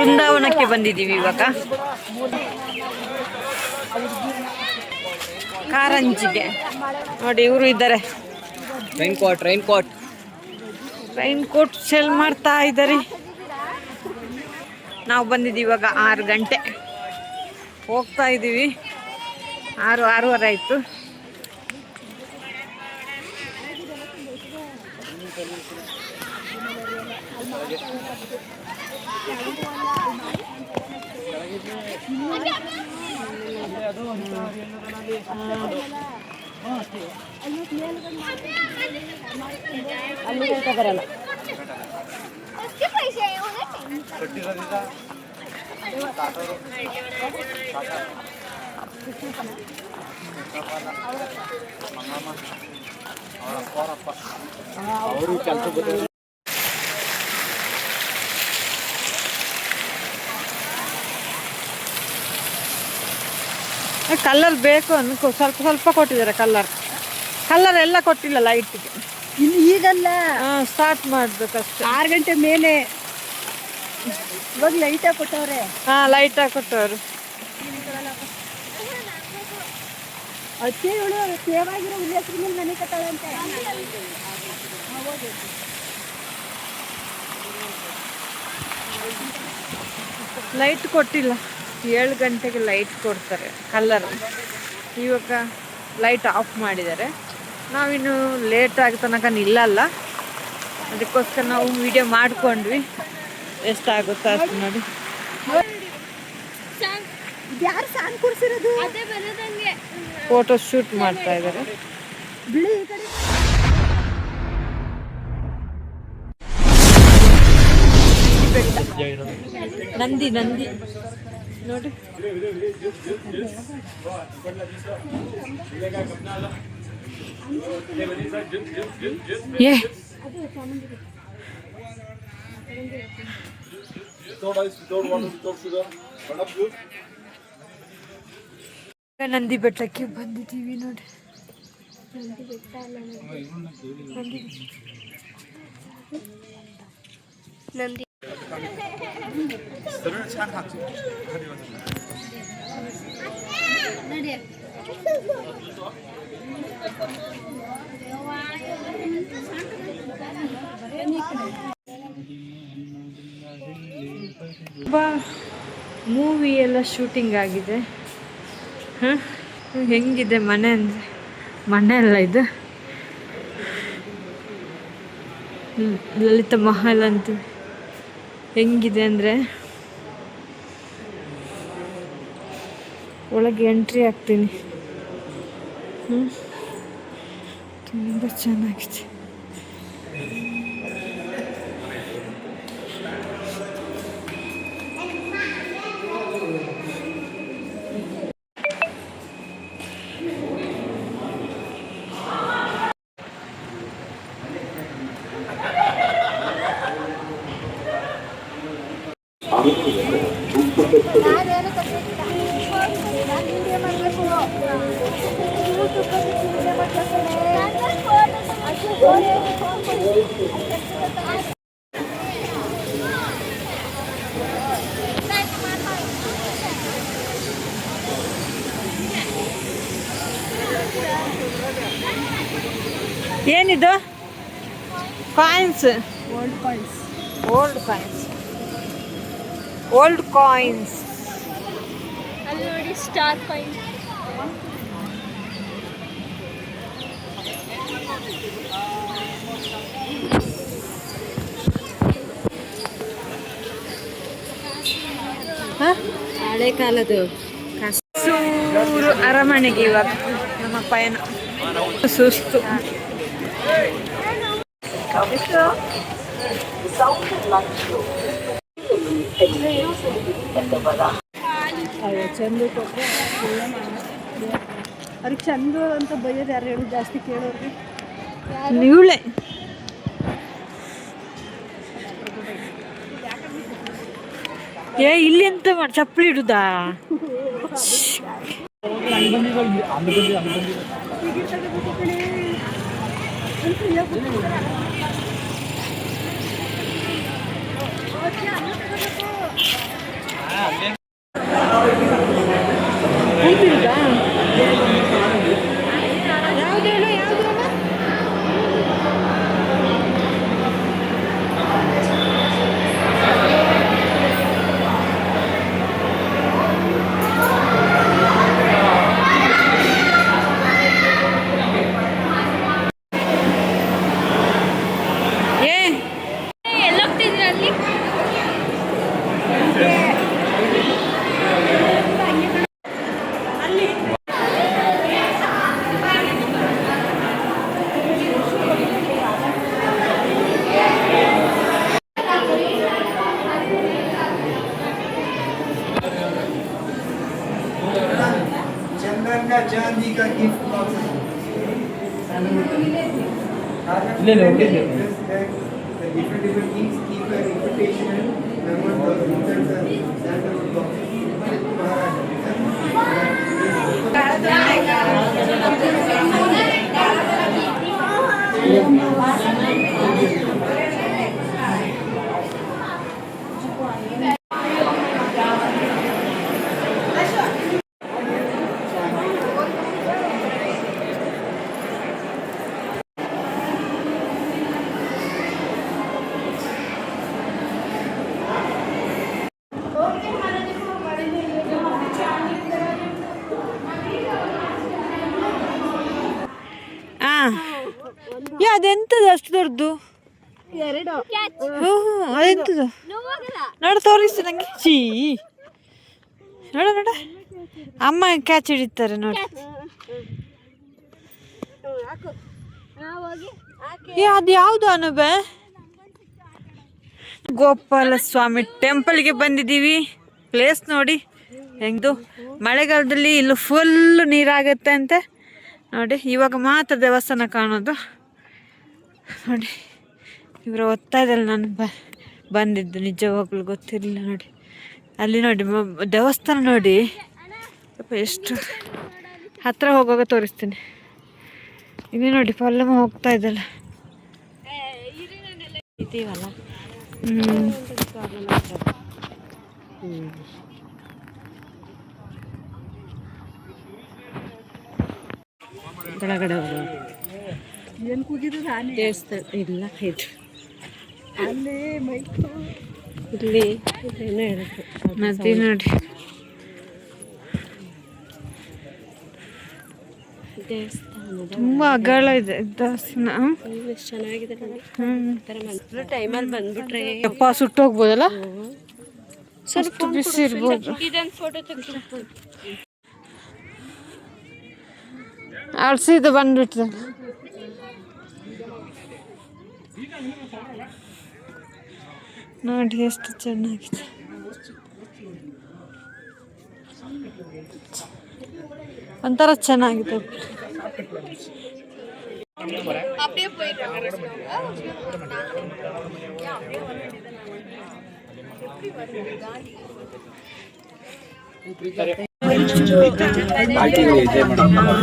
ಬೃಂದಾವನಕ್ಕೆ ಬಂದಿದ್ದೀವಿ ಇವಾಗ. ಕಾರಂಜಿಗೆ ನೋಡಿ ಇವರು ಇದ್ದಾರೆ. ರೈನ್ ಕೋಟ್ ಸೆಲ್ ಮಾಡ್ತಾ ಇದ್ದಾರೆ. ನಾವು ಬಂದಿದ್ದೀವಿ ಇವಾಗ 6 ಗಂಟೆ. ಹೋಗ್ತಾ ಇದ್ದೀವಿ. 6:30 ಆಯಿತು. ಬರಲ್ಲ ಅವರು ಕೆಲಸ ಕಲ್ಲರ್ ಬೇಕು ಅನ್ಕೋ. ಸ್ವಲ್ಪ ಕೊಟ್ಟಿದ್ದಾರೆ ಕಲ್ಲರ್ ಎಲ್ಲ ಕೊಟ್ಟಿಲ್ಲ ಲೈಟ್ಗೆ. ಇನ್ನು ಈಗಲ್ಲ, ಸ್ಟಾರ್ಟ್ ಮಾಡ್ಬೇಕಷ್ಟೆ. 6 ಗಂಟೆ ಮೇಲೆ ಇವಾಗ ಲೈಟಾಗಿ ಕೊಟ್ಟವ್ರೆ. ಲೈಟಾಗಿ ಕೊಟ್ಟವರು. ಅತ್ತೆ ಇವಳು ಸೇವಾಗಿರೋ ಉಲ್ಲೇಖದ ಮೇಲೆ ಮನೆ ಕಟ್ಟಾಳಂತೆ. ಲೈಟ್ ಕೊಟ್ಟಿಲ್ಲ. 7 ಗಂಟೆಗೆ ಲೈಟ್ ಕೊಡ್ತಾರೆ ಕಲ್ಲರ್. ಇವಾಗ ಲೈಟ್ ಆಫ್ ಮಾಡಿದ್ದಾರೆ. ನಾವಿನ್ನು ಲೇಟ್ ಆಗ ತನಕ ನಿಲ್ಲಲ್ಲ. ಅದಕ್ಕೋಸ್ಕರ ನಾವು ವಿಡಿಯೋ ಮಾಡ್ಕೊಂಡ್ವಿ. ಎಷ್ಟಾಗುತ್ತಾ ಅಷ್ಟು ನೋಡಿ. ಫೋಟೋ ಶೂಟ್ ಮಾಡ್ತಾ ಇದ್ದಾರೆ. ನಂದಿ ನೋಡಿ. ನಂದಿ ಬೆಟ್ಟಕ್ಕೆ ಬಂದಿದ್ದೀವಿ ನೋಡಿ. ನಂದಿ ಮೂವಿ ಎಲ್ಲ ಶೂಟಿಂಗ್ ಆಗಿದೆ. ಹೆಂಗಿದೆ ಮನೆ ಅಂದರೆ ಮನೆ ಅಲ್ಲ ಇದು, ಲಲಿತ ಮಹಲ್ ಅಂತ. ಹೆಂಗಿದೆ ಅಂದರೆ ಒಳಗೆ ಎಂಟ್ರಿ ಆಗ್ತೀನಿ. ತುಂಬ ಚೆನ್ನಾಗಿದೆ. ಏನಿದು? ಕಾಯಿನ್ಸ್. Old coins. ಅಲ್ಲಿ ನೋಡಿ ಸ್ಟಾರ್ ಕಾಯಿನ್. ಹಳೆ ಕಾಲದ್ದು ಸೂರು ಅರಮನೆಗೆ ಇವಾಗ ನಮ್ಮ ಪಯಣ. ಸುಸ್ತು. ಚಂದ ಕೊಟ್ಟರೆ ಅವ್ರಿಗೆ ಚಂದ ಅಂತ ಬೈಯೋದು ಯಾರು ಹೇಳಿ ಜಾಸ್ತಿ ಕೇಳೋರಿಗೆ? ಇವಳೆ ಇಲ್ಲಿ ಎಂತ ಚಪ್ಪಲಿ ಇಡುದಾ? सोलर का चांदी का गिफ्ट बॉक्स ले लो ले लो the different keys keep an invitation and remember the sandalwood box. ಅದೆಂತದು ಅಷ್ಟು ದೊಡ್ಡದು? ಎರಡು ಅದೆಂತದು ನೋಡು, ತೋರಿಸ್ತು ನಂಗೆ. ಚೀ ನೋಡ ನೋಡ, ಅಮ್ಮ ಕ್ಯಾಚ್ ಹಿಡಿತಾರೆ ನೋಡಿ. ಅದು ಯಾವುದು ಅನುಬೆ? ಗೋಪಾಲ ಸ್ವಾಮಿ ಟೆಂಪಲ್ಗೆ ಬಂದಿದ್ದೀವಿ. ಪ್ಲೇಸ್ ನೋಡಿ ಹೆಂಗ್ದು. ಮಳೆಗಾಲದಲ್ಲಿ ಇಲ್ಲಿ ಫುಲ್ ನೀರಾಗತ್ತೆ ಅಂತೆ ನೋಡಿ. ಇವಾಗ ಮಾತ್ರ ದೇವಸ್ಥಾನ ಕಾಣೋದು ನೋಡಿ. ಇವರು ಓದ್ತಾ ಇದ್ದಲ್ಲ, ನಾನು ಬಂದಿದ್ದು ನಿಜವಾಗ್ಲೂ ಗೊತ್ತಿರಲಿಲ್ಲ ನೋಡಿ. ಅಲ್ಲಿ ನೋಡಿ ದೇವಸ್ಥಾನ ನೋಡಿ, ಎಷ್ಟು ಹತ್ರ ಹೋಗುವಾಗ ತೋರಿಸ್ತೀನಿ. ಇಲ್ಲಿ ನೋಡಿ ಪಲ್ಲಮ್ಮ ಹೋಗ್ತಾ ಇದ್ದಲ್ಲ ಇದೀವಲ್ಲ. ಕೆಳಗಡೆ ಏನು ಕೂಗಿದ್ದು ನಾನೇ ದೇವಸ್ಥಾನ ಇಲ್ಲ ಇದು ಅಲ್ಲಿ ಮೈಕು ಇಲ್ಲಿ ಏನೋ ಹೇಳುತ್ತೆ ನದಿ ನೋಡಿ. ದೇವಸ್ಥಾನ ತುಂಬ ಅಗಲ ಇದೆ ದೇವಸ್ಥಾನ. ಚೆನ್ನಾಗಿದೆ. ಟೈಮಲ್ಲಿ ಬಂದ್ಬಿಟ್ರೆ ಯಪ್ಪ ಸುಟ್ಟೋಗ್ಬೋದಲ್ಲ, ಸ್ವಲ್ಪ ಬಿಸಿ ಇರ್ಬೋದು. ಇದೊಂದು ಫೋಟೋ ತೆಗೆದು ಅಳ್ಸಿದ್ದು ಬಂದ್ಬಿಟ್ರೆ ನೋಡಿ ಎಷ್ಟು ಚೆನ್ನಾಗಿದೆ. ಒಂಥರ ಚೆನ್ನಾಗಿದೆ.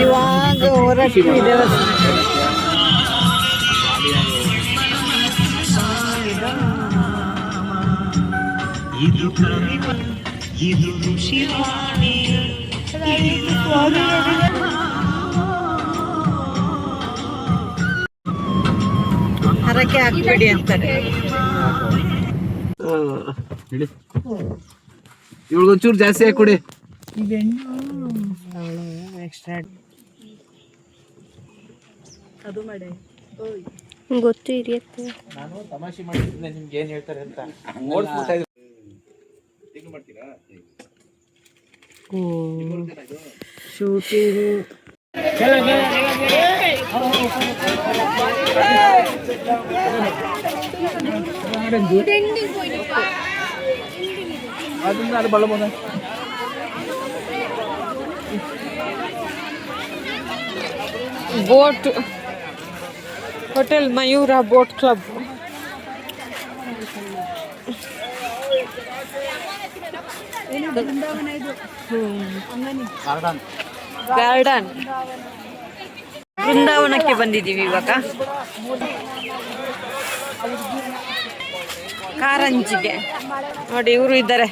ಇವಾಗ ಹೊರಟಿದೆ ಹರಕೆ ಹಾಕ್ಬೇಡಿ ಅಂತಾರೆ. ಇವಳಿಗೊಂಚೂರು ಜಾಸ್ತಿ ಹಾಕಿ ಕೊಡಿ. ಎಕ್ಸ್ಟ್ರಾ ಅದು ಮಾಡಿ ಗೊತ್ತು ಹಿರಿಯತ್ತೆ. ನಾನು ತಮಾಷೆ ಮಾಡಿದ್ದೆ ನಿಮ್ಗೆ ಏನ್ ಹೇಳ್ತಾರೆ ಅಂತ ನೋಡ್ಬಿಡ್ತಾ ಇದ್ದೆ. ಮಾಡ್ತೀರಾ ಶೂಟಿಂಗ್ ಅದನ್ನ ಅದು ಬಳಬೋದ. Boat hotel Mayura boat club. Garden ಬೃಂದಾವನಕ್ಕೆ ಬಂದಿದ್ದೀವಿ ಇವಾಗ. ಕಾರಂಜಿಗೆ ನೋಡಿ ಇವರು ಇದ್ದಾರೆ.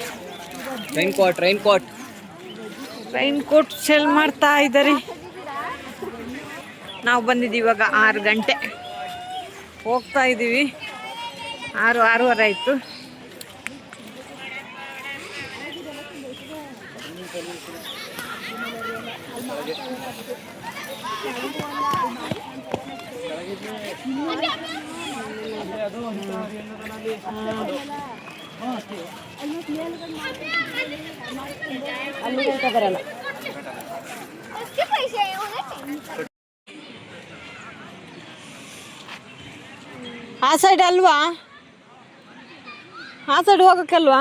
ರೈನ್ ಕೋಟ್ ಸೆಲ್ ಮಾಡ್ತಾ ಇದ್ದಾರೆ. ನಾವು ಬಂದಿದ್ದೀವಿ ಇವಾಗ 6 ಗಂಟೆ. ಹೋಗ್ತಾ ಇದ್ದೀವಿ. 6:30 ಆಯಿತು. ಆ ಸೈಡ್ ಅಲ್ವಾ? ಆ ಸೈಡ್ ಹೋಗಕ್ಕಲ್ವಾ?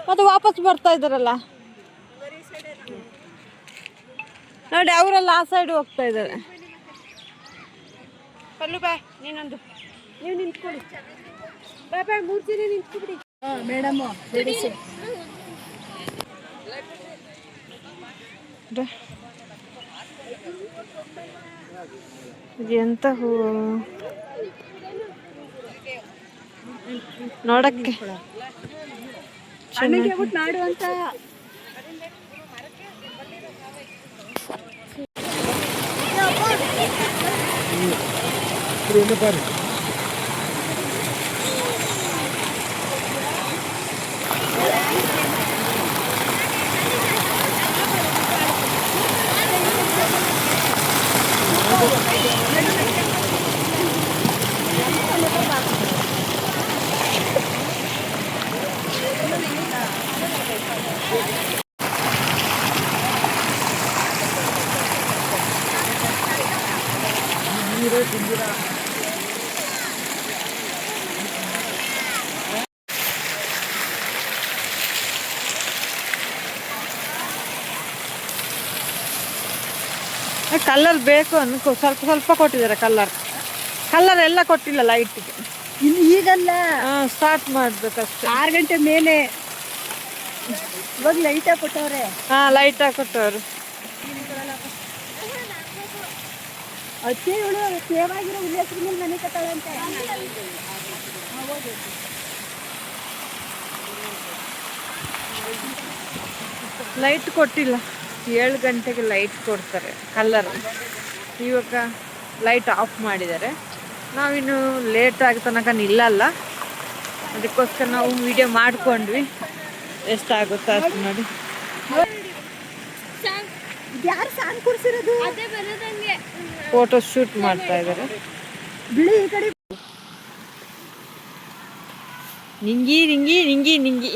ಮತ್ತೆ ವಾಪಸ್ ಬರ್ತಾ ಇದ್ದಾರಲ್ಲ. ನೋಡಿ ಅವರೆಲ್ಲ ಆ ಸೈಡ್ ಹೋಗ್ತಾ ಇದ್ದಾರೆ. ಪಲ್ಲು ಬಾ ನೀನೊಂದು. ನೀವು ನಿಂತ್ಕೊಳ್ಳಿ. ಬಾಬಾ 3 ಜನ ನಿಂತ್ಕೊಬಿಡಿ. ಮೇಡಮ್ ಬಿಡಿಸಿ. ಎಂತ ಹೂ ನೋಡಕ್ಕೆ ಅಣ್ಣಗೆ ಬಿಟ್ಟು ನಾಡು ಅಂತ. ಕಲರ್ ಬೇಕು ಅನ್ಕೋ, ಸ್ವಲ್ಪ ಸ್ವಲ್ಪ ಕೊಟ್ಟಿದ್ದಾರೆ ಕಲರ್ ಎಲ್ಲ ಕೊಟ್ಟಿಲ್ಲ ಲೈಟಿಗೆ. ಇನ್ನು ಈಗಲ್ಲ, ಸ್ಟಾರ್ಟ್ ಮಾಡ್ಬೇಕಷ್ಟೇ. 6 ಗಂಟೆ ಮೇಲೆ ಇವಾಗ ಲೈಟ್ ಕೊಟ್ಟವ್ರೆ. ಲೈಟ್ ಹಾಕೊಟ್ಟವ್ರು. ಅತ್ತೆ ಇವಳು ಸೇವಾಗಿರೋ ಉಲ್ಲೇಖದ ಮೇಲೆ ಮನೆ ಕಟ್ಟಾಳಂತೆ. ಲೈಟ್ ಕೊಟ್ಟಿಲ್ಲ. 7 ಗಂಟೆಗೆ ಲೈಟ್ ಕೊಡ್ತಾರೆ ಕಲರ್. ಇವಾಗ ಲೈಟ್ ಆಫ್ ಮಾಡಿದ್ದಾರೆ. ನಾವಿನ್ನು ಲೇಟ್ ಆಗಿ ತನಕ ನಿಲ್ಲಲ್ಲ, ಅದಕ್ಕೋಸ್ಕರ ನಾವು ವಿಡಿಯೋ ಮಾಡ್ಕೊಂಡ್ವಿ. ಎಷ್ಟಾಗುತ್ತೋ ಅಷ್ಟು ನೋಡಿ. ಯಾರು ಸಾಂಗ್ ಕೊಡ್ಸಿರೋದು? ಫೋಟೋ ಶೂಟ್ ಮಾಡ್ತಾ ಇದ್ದಾರೆ. ಬಿಳಿ ಈ ಕಡೆ ನಿಂಗಿ ನಿಂಗಿ ನಿಂಗಿ ನಿಂಗಿ